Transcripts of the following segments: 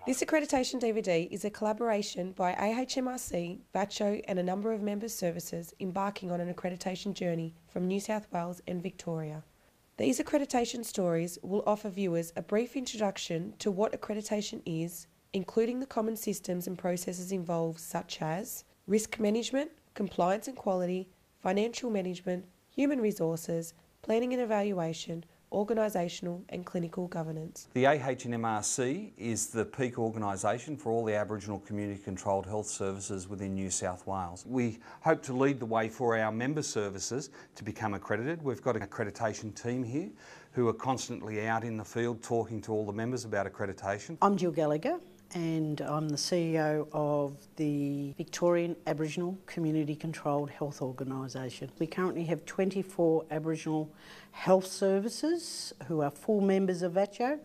This accreditation DVD is a collaboration by AH&MRC, VACCHO and a number of member services embarking on an accreditation journey from New South Wales and Victoria. These accreditation stories will offer viewers a brief introduction to what accreditation is, including the common systems and processes involved such as risk management, compliance and quality, financial management, human resources, planning and evaluation, organisational and clinical governance. The AH&MRC is the peak organisation for all the Aboriginal community-controlled health services within New South Wales. We hope to lead the way for our member services to become accredited. We've got an accreditation team here who are constantly out in the field talking to all the members about accreditation. I'm Jill Gallagher and I'm the CEO of the Victorian Aboriginal Community Controlled Health Organisation. We currently have 24 Aboriginal health services who are full members of VACCHO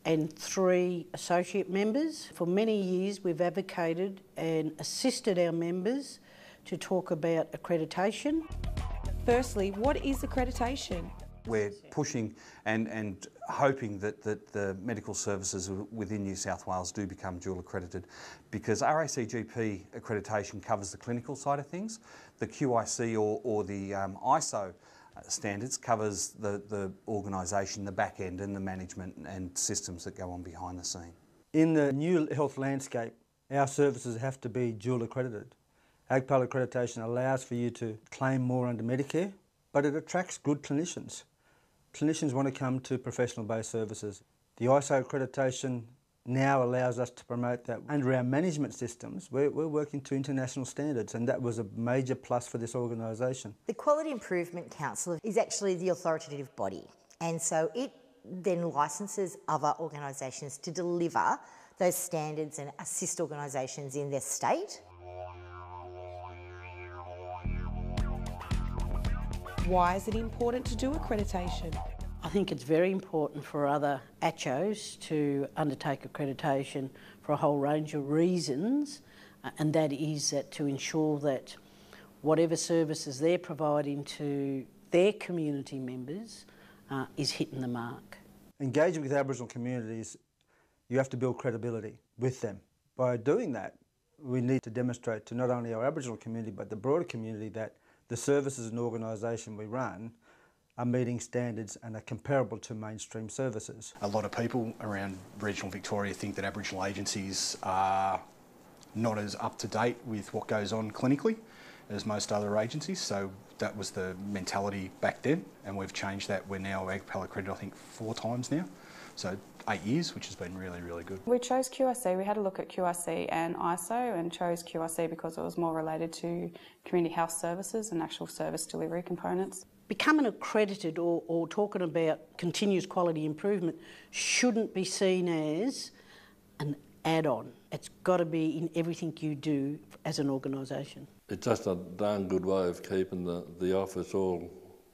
and 3 associate members. For many years we've advocated and assisted our members to talk about accreditation. Firstly, what is accreditation? We're pushing and hoping that the medical services within New South Wales do become dual accredited, because RACGP accreditation covers the clinical side of things. The QIC or the ISO standards covers the organisation, the back end and the management and systems that go on behind the scene. In the new health landscape, our services have to be dual accredited. ACCHO accreditation allows for you to claim more under Medicare, but it attracts good clinicians. Clinicians want to come to professional-based services. The ISO accreditation now allows us to promote that. Under our management systems, we're working to international standards, and that was a major plus for this organisation. The Quality Improvement Council is actually the authoritative body, and so it then licenses other organisations to deliver those standards and assist organisations in their state. Why is it important to do accreditation? I think it's very important for other ACCHOs to undertake accreditation for a whole range of reasons, and that is that to ensure that whatever services they're providing to their community members is hitting the mark. Engaging with Aboriginal communities, you have to build credibility with them. By doing that, we need to demonstrate to not only our Aboriginal community but the broader community that the services and organisation we run are meeting standards and are comparable to mainstream services. A lot of people around regional Victoria think that Aboriginal agencies are not as up to date with what goes on clinically as most other agencies, so that was the mentality back then, and we've changed that. We're now ACCHO accredited, I think 4 times now, so 8 years, which has been really, really good. We chose QIC. We had a look at QIC and ISO and chose QIC because it was more related to community health services and actual service delivery components. Becoming accredited or talking about continuous quality improvement shouldn't be seen as an add-on. It's got to be in everything you do as an organisation. It's just a darn good way of keeping the office all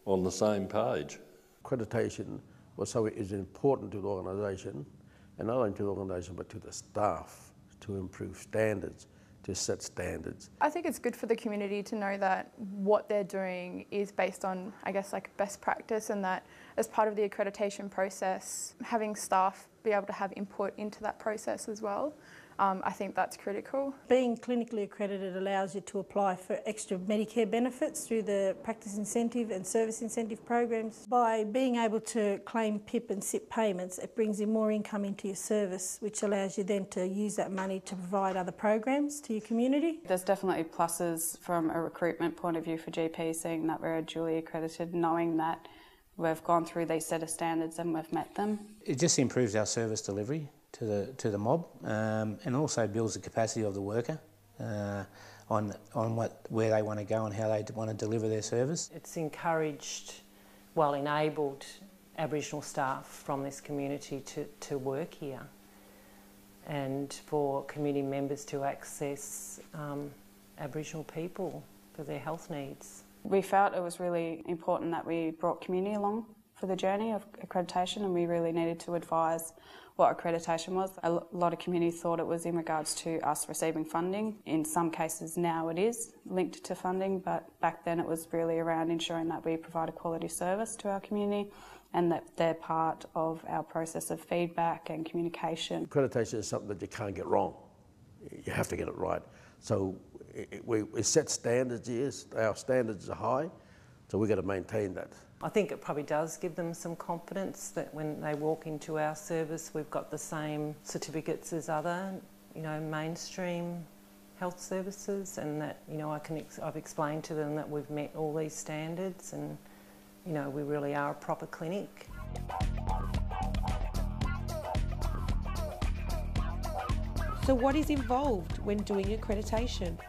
on the same page. Accreditation was so is important to the organisation, and not only to the organisation but to the staff, to improve standards, to set standards. I think it's good for the community to know that what they're doing is based on, I guess, like best practice, and that as part of the accreditation process, having staff be able to have input into that process as well. I think that's critical. Being clinically accredited allows you to apply for extra Medicare benefits through the practice incentive and service incentive programs. By being able to claim PIP and SIP payments, it brings in more income into your service, which allows you then to use that money to provide other programs to your community. There's definitely pluses from a recruitment point of view for GPs, seeing that we're duly accredited, knowing that we've gone through these set of standards and we've met them. It just improves our service delivery to the mob, and also builds the capacity of the worker on where they want to go and how they want to deliver their service. It's encouraged, well, enabled Aboriginal staff from this community to work here, and for community members to access Aboriginal people for their health needs. We felt it was really important that we brought community along for the journey of accreditation, and we really needed to advise what accreditation was. A lot of community thought it was in regards to us receiving funding. In some cases now it is linked to funding, but back then it was really around ensuring that we provide a quality service to our community and that they're part of our process of feedback and communication. Accreditation is something that you can't get wrong. You have to get it right. So we set standards here. Our standards are high, so we've got to maintain that. I think it probably does give them some confidence that when they walk into our service, we've got the same certificates as other, mainstream health services, and that, I've explained to them that we've met all these standards, and, we really are a proper clinic. So what is involved when doing accreditation?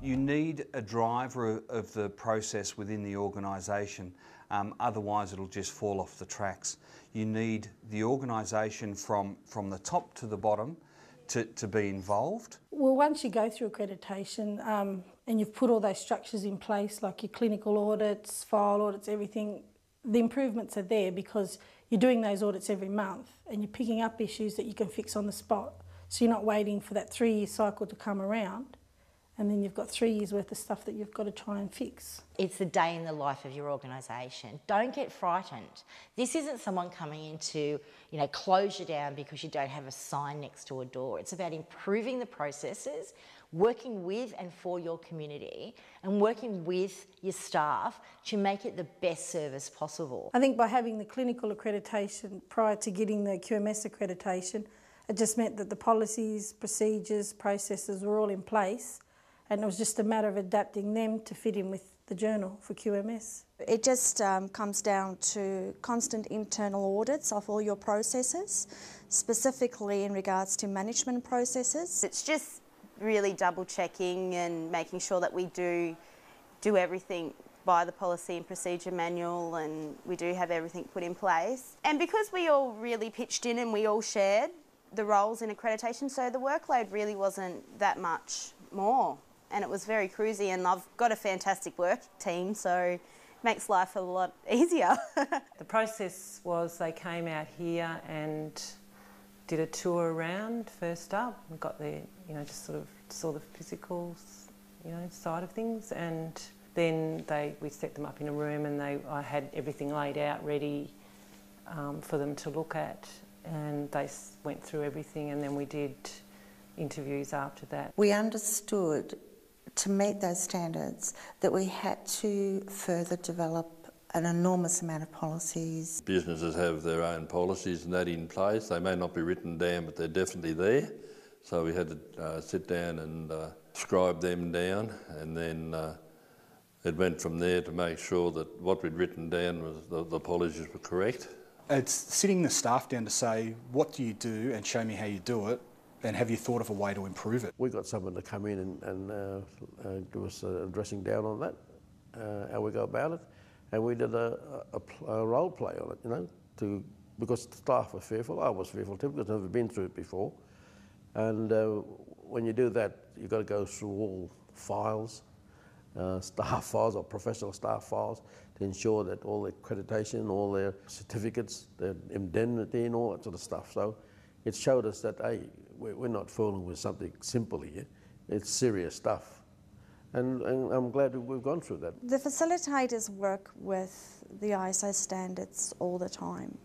You need a driver of the process within the organisation, otherwise it'll just fall off the tracks. You need the organisation from the top to the bottom to be involved. Well, once you go through accreditation and you've put all those structures in place, like your clinical audits, file audits, everything, the improvements are there because you're doing those audits every month and you're picking up issues that you can fix on the spot. So you're not waiting for that 3-year cycle to come around, and then you've got 3 years worth of stuff that you've got to try and fix. It's the day in the life of your organisation. Don't get frightened. This isn't someone coming in to, close you down because you don't have a sign next to a door. It's about improving the processes, working with and for your community, and working with your staff to make it the best service possible. I think by having the clinical accreditation prior to getting the QMS accreditation, it just meant that the policies, procedures, processes were all in place, and it was just a matter of adapting them to fit in with the journal for QMS. It just comes down to constant internal audits of all your processes, specifically in regards to management processes. It's just really double checking and making sure that we do everything by the policy and procedure manual, and we do have everything put in place. And because we all really pitched in and we all shared the roles in accreditation, so the workload really wasn't that much more, and it was very cruisy, and I've got a fantastic work team, so it makes life a lot easier. The process was they came out here and did a tour around first up. We got there, just sort of saw the physical, side of things, and then we set them up in a room, and I had everything laid out ready for them to look at. And they went through everything, and then we did interviews after that. We understood to meet those standards that we had to further develop an enormous amount of policies. Businesses have their own policies and that in place. They may not be written down, but they're definitely there. So we had to sit down and scribe them down, and then it went from there to make sure that what we'd written down was the policies were correct. It's sitting the staff down to say, what do you do, and show me how you do it, and have you thought of a way to improve it? We got someone to come in and give us a dressing down on that, how we go about it, and we did a role play on it, because the staff were fearful. I was fearful too, because I've never been through it before. And when you do that, you've got to go through all files, staff files or professional staff files, to ensure that all their accreditation, all their certificates, their indemnity and all that sort of stuff. So it showed us that, hey, we're not fooling with something simple here. It's serious stuff. And I'm glad we've gone through that. The facilitators work with the ISO standards all the time.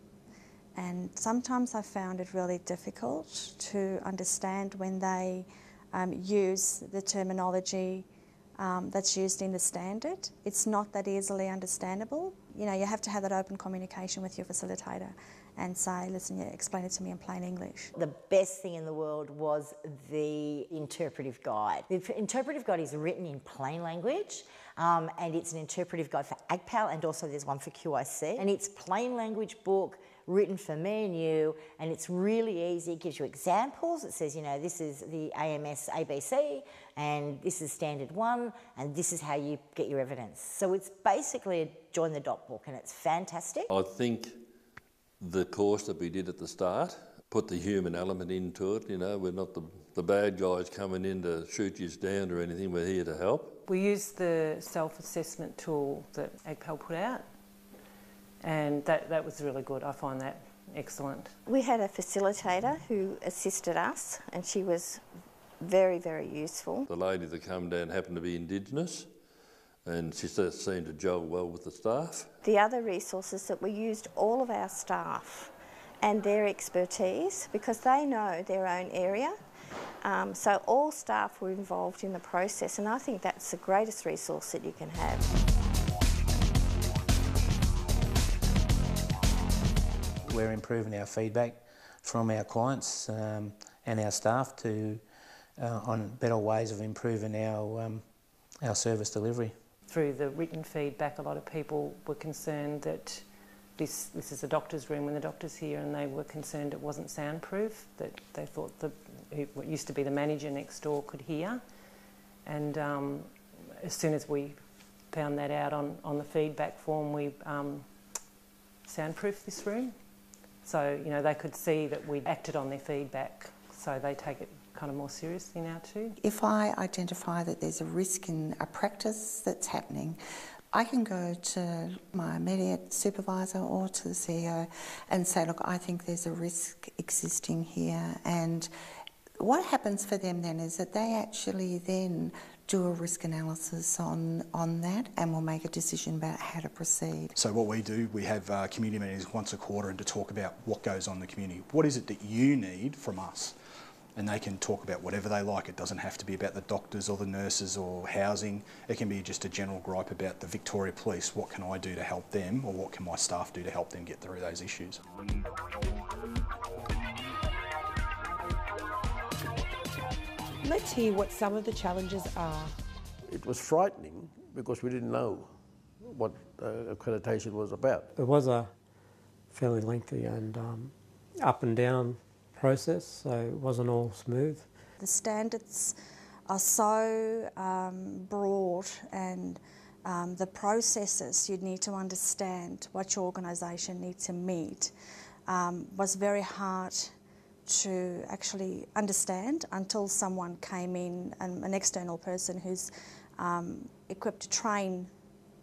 And sometimes I found it really difficult to understand when they use the terminology that's used in the standard. It's not that easily understandable. You have to have that open communication with your facilitator and say, listen, explain it to me in plain English. The best thing in the world was the interpretive guide. The interpretive guide is written in plain language, and it's an interpretive guide for ACCHO, and also there's one for QIC. And it's plain language book, written for me and you, and it's really easy. It gives you examples. It says, this is the AMS ABC, and this is standard 1, and this is how you get your evidence. So it's basically a join the dot book, and it's fantastic. I think the course that we did at the start put the human element into it. We're not the bad guys coming in to shoot you down or anything. We're here to help. We used the self-assessment tool that ACCHO put out, and that was really good. I find that excellent. We had a facilitator who assisted us, and she was very, very useful. The lady that came down happened to be Indigenous, and she seemed to gel well with the staff. The other resource is that we used all of our staff and their expertise because they know their own area. So all staff were involved in the process, and I think that's the greatest resource that you can have. We're improving our feedback from our clients and our staff on better ways of improving our service delivery. Through the written feedback, a lot of people were concerned that this is a doctor's room when the doctor's here, and they were concerned it wasn't soundproof, that they thought what used to be the manager next door could hear. And as soon as we found that out on the feedback form, we soundproofed this room. So, you know, they could see that we acted on their feedback, so they take it kind of more seriously now too. If I identify that there's a risk in a practice that's happening, I can go to my immediate supervisor or to the CEO and say, look, I think there's a risk existing here. And what happens for them then is that they actually then do a risk analysis on that and will make a decision about how to proceed. So what we do, we have community meetings once a quarter and to talk about what goes on in the community. What is it that you need from us? And they can talk about whatever they like. It doesn't have to be about the doctors or the nurses or housing. It can be just a general gripe about the Victoria Police. What can I do to help them, or what can my staff do to help them get through those issues? Let's hear what some of the challenges are. It was frightening because we didn't know what accreditation was about. It was a fairly lengthy and up and down process, so it wasn't all smooth. The standards are so broad, and the processes you need to understand what your organisation needs to meet was very hard to actually understand until someone came in, an external person who's equipped to train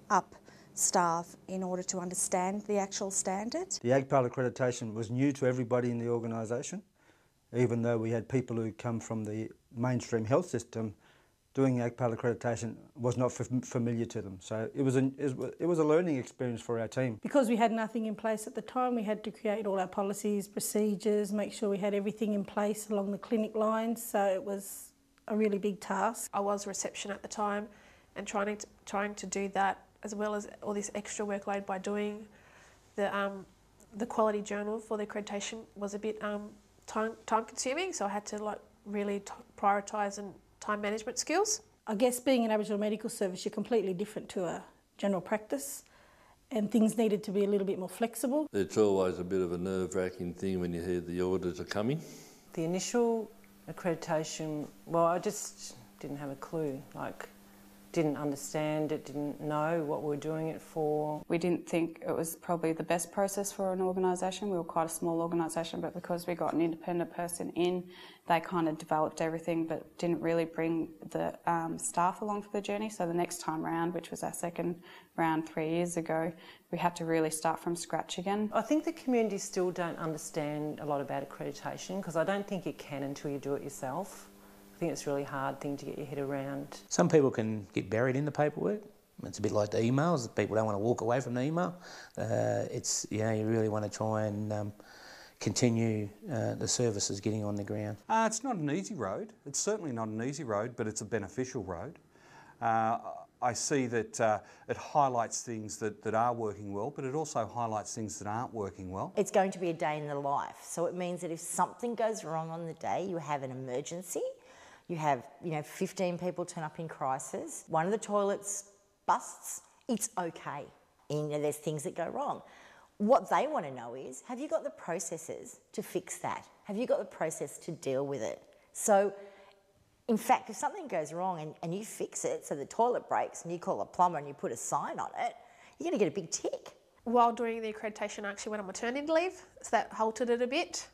up staff in order to understand the actual standards. The ACCHO accreditation was new to everybody in the organisation, even though we had people who come from the mainstream health system. Doing ACCHO accreditation was not familiar to them, so it was a learning experience for our team. Because we had nothing in place at the time, we had to create all our policies, procedures, make sure we had everything in place along the clinic lines, so it was a really big task. I was reception at the time, and trying to do that as well as all this extra workload by doing the quality journal for the accreditation was a bit time consuming, so I had to really prioritise and time management skills. I guess being an Aboriginal medical service, you're completely different to a general practice, and things needed to be a little bit more flexible. It's always a bit of a nerve-wracking thing when you hear the orders are coming. The initial accreditation, well, I just didn't have a clue, didn't understand it, didn't know what we were doing it for. We didn't think it was probably the best process for an organisation. We were quite a small organisation, but because we got an independent person in, they kind of developed everything but didn't really bring the staff along for the journey. So the next time round, which was our second round 3 years ago, we had to really start from scratch again. I think the community still don't understand a lot about accreditation, because I don't think you can until you do it yourself. I think it's a really hard thing to get your head around. Some people can get buried in the paperwork. It's a bit like the emails. People don't want to walk away from the email. You really want to try and continue the services getting on the ground. It's not an easy road. It's certainly not an easy road, but it's a beneficial road. I see that it highlights things that are working well, but it also highlights things that aren't working well. It's going to be a day in the life, so it means that if something goes wrong on the day, you have an emergency. You have, 15 people turn up in crisis. One of the toilets busts. It's okay. And, there's things that go wrong. What they want to know is, have you got the processes to fix that? Have you got the process to deal with it? So, in fact, if something goes wrong and you fix it, so the toilet breaks and you call a plumber and you put a sign on it, you're going to get a big tick. While doing the accreditation, I actually went on maternity leave, so that halted it a bit.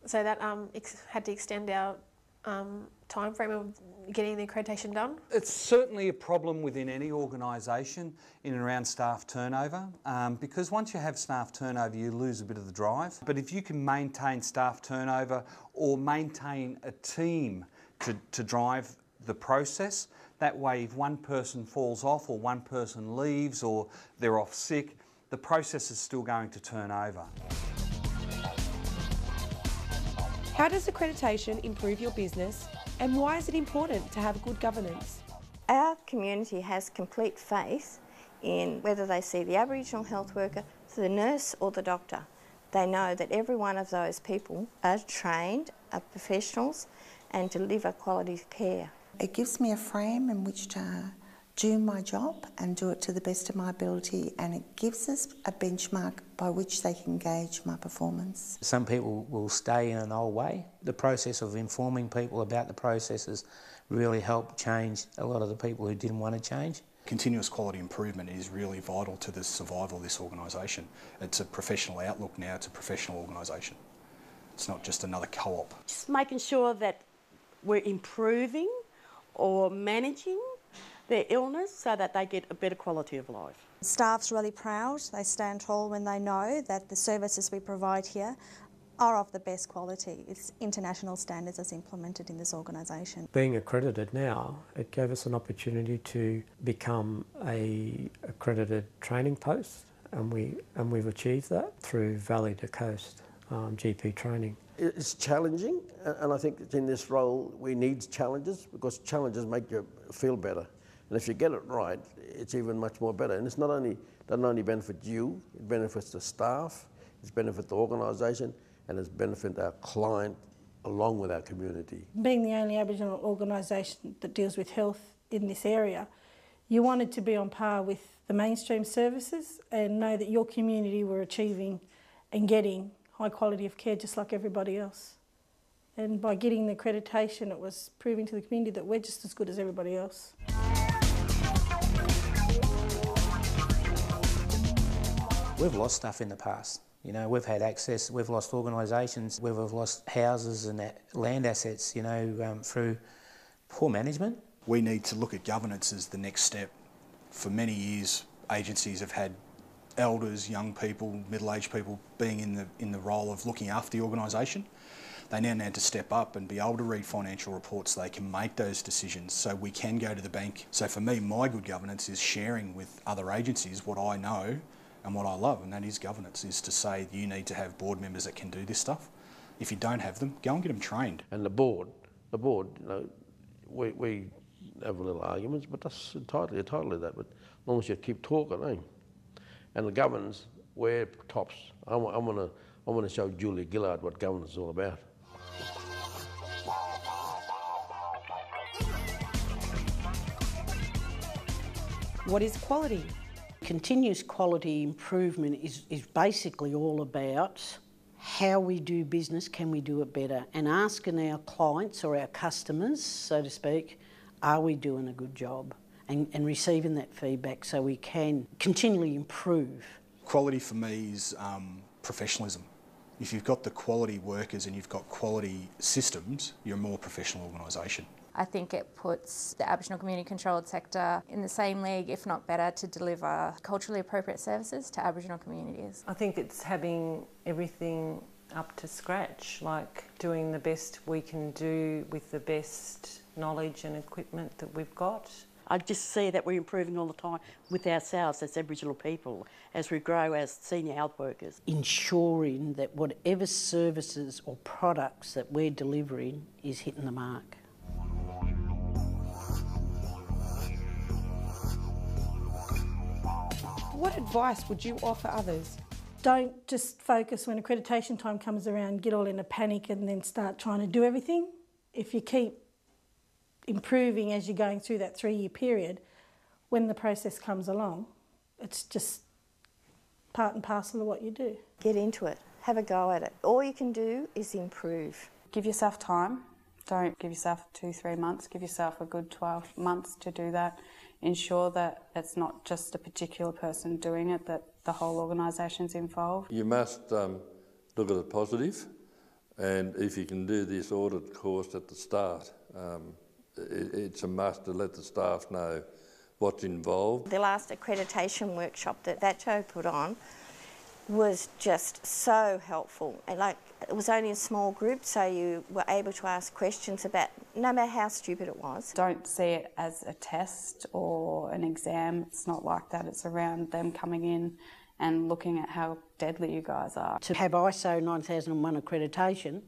So that had to extend our time frame of getting the accreditation done. It's certainly a problem within any organisation in and around staff turnover, because once you have staff turnover you lose a bit of the drive. But if you can maintain staff turnover or maintain a team to drive the process, That way, if one person falls off or one person leaves or they're off sick, the process is still going to turn over. How does accreditation improve your business, and why is it important to have good governance? Our community has complete faith in whether they see the Aboriginal health worker, the nurse or the doctor. They know that every one of those people are trained, are professionals and deliver quality care. It gives me a frame in which to do my job and do it to the best of my ability, and it gives us a benchmark by which they can gauge my performance. Some people will stay in an old way. The process of informing people about the processes really helped change a lot of the people who didn't want to change. Continuous quality improvement is really vital to the survival of this organisation. It's a professional outlook now, it's a professional organisation. It's not just another co-op. Just making sure that we're improving or managing their illness so that they get a better quality of life. Staff's really proud. They stand tall when they know that the services we provide here are of the best quality. It's international standards as implemented in this organisation. Being accredited now, it gave us an opportunity to become a accredited training post, and we've achieved that through Valley to Coast GP training. It's challenging, and I think in this role we need challenges, because challenges make you feel better. And if you get it right, it's even much more better. And it's doesn't only benefit you, it benefits the staff, it's benefit the organisation, and it's benefit our client along with our community. Being the only Aboriginal organisation that deals with health in this area, you wanted to be on par with the mainstream services and know that your community were achieving and getting high quality of care just like everybody else. And by getting the accreditation, it was proving to the community that we're just as good as everybody else. We've lost stuff in the past. You know, we've had access, we've lost organisations, we've lost houses and land assets, you know, through poor management. We need to look at governance as the next step. For many years, agencies have had elders, young people, middle-aged people being in the role of looking after the organisation. They now need to step up and be able to read financial reports so they can make those decisions, so we can go to the bank. So for me, my good governance is sharing with other agencies what I know and what I love, and that is governance, is to say you need to have board members that can do this stuff. If you don't have them, go and get them trained. And the board, you know, we have little arguments, but that's entirely that, but as long as you keep talking, eh? And the governance, we're tops. I want to show Julia Gillard what governance is all about. What is quality? Continuous quality improvement is basically all about how we do business, can we do it better, and asking our clients or our customers, so to speak, are we doing a good job, and receiving that feedback so we can continually improve. Quality for me is professionalism. If you've got the quality workers and you've got quality systems, you're a more professional organisation. I think it puts the Aboriginal community controlled sector in the same league, if not better, to deliver culturally appropriate services to Aboriginal communities. I think it's having everything up to scratch, like doing the best we can do with the best knowledge and equipment that we've got. I just see that we're improving all the time with ourselves as Aboriginal people, as we grow as senior health workers. Ensuring that whatever services or products that we're delivering is hitting the mark. What advice would you offer others? Don't just focus when accreditation time comes around, get all in a panic and then start trying to do everything. If you keep improving as you're going through that 3-year period, when the process comes along, it's just part and parcel of what you do. Get into it, have a go at it. All you can do is improve. Give yourself time. Don't give yourself 2-3 months. Give yourself a good 12 months to do that. Ensure that it's not just a particular person doing it, that the whole organisation's involved. You must look at it positive, and if you can do this audit course at the start, it's a must to let the staff know what's involved. The last accreditation workshop that VACCHO put on, was just so helpful. And like, it was only a small group, so you were able to ask questions about, no matter how stupid it was. Don't see it as a test or an exam. It's not like that. It's around them coming in and looking at how deadly you guys are. To have ISO 9001 accreditation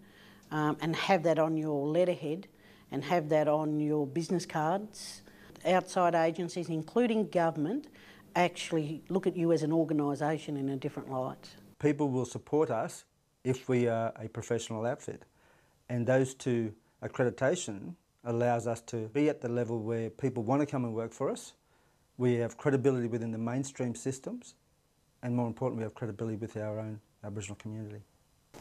and have that on your letterhead and have that on your business cards, outside agencies, including government, actually look at you as an organisation in a different light. People will support us if we are a professional outfit, and those two accreditation allows us to be at the level where people want to come and work for us. We have credibility within the mainstream systems, and more importantly, we have credibility with our own Aboriginal community.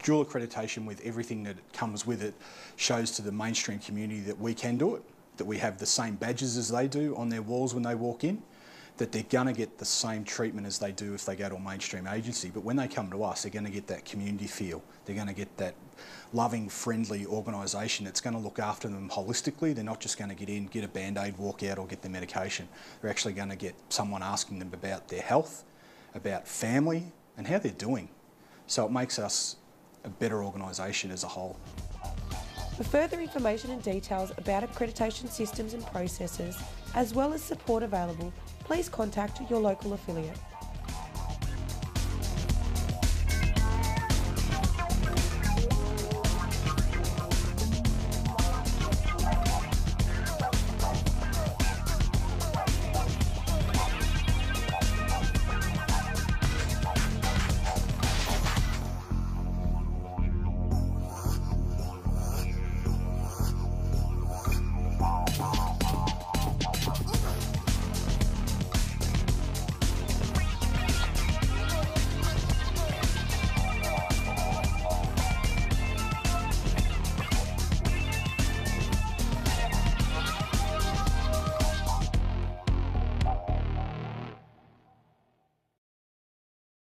Dual accreditation, with everything that comes with it, shows to the mainstream community that we can do it, that we have the same badges as they do on their walls when they walk in, that they're going to get the same treatment as they do if they go to a mainstream agency. But when they come to us, they're going to get that community feel. They're going to get that loving, friendly organisation that's going to look after them holistically. They're not just going to get in, get a Band-Aid, walk out or get their medication. They're actually going to get someone asking them about their health, about family and how they're doing. So it makes us a better organisation as a whole. For further information and details about accreditation systems and processes, as well as support available, please contact your local affiliate.